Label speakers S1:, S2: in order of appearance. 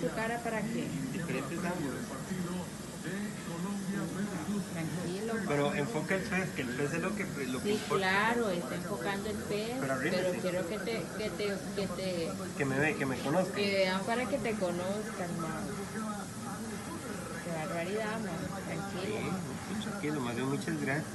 S1: tu cara para qué.
S2: Diferentes ángulos.
S1: Tranquilo,
S2: Pero enfoca el pez, que el pez es lo que
S1: sí,
S2: importa.
S1: claro, está enfocando el pez,
S2: Pero
S1: pero
S2: arrímese.
S1: quiero que
S2: Que me ve, que me conozca.
S1: vean para que te conozcan más. Qué barbaridad, man. Tranquilo.
S2: Sí, tranquilo, más bien muchas gracias.